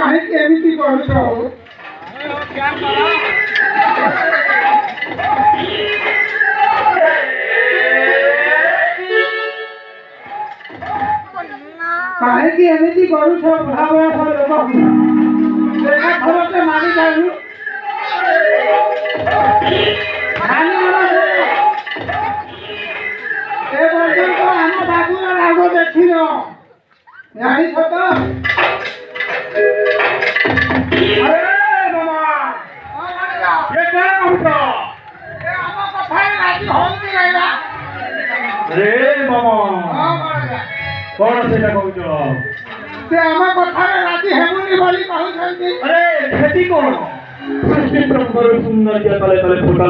କାହିଁକି ଏମିତି କରୁଛ? କାହିଁକି ଏମିତି କରୁଛ? ବୁଢ଼ା ବୟସ ଲୋକ ଦେଖା ଖବରଟେ ମାରି ଯାଉ ଏ ପର୍ଯ୍ୟନ୍ତ ଆମ ବାବୁର ରାଗ ଦେଖିନ, ଜାଣିଛ ତ? कौन सेटा कहूच से आम कथार राजी हेबुनी बोली कहउछंती। अरे खेती कौन सृष्टि प्रभुर सुंदर के तले तले फुटल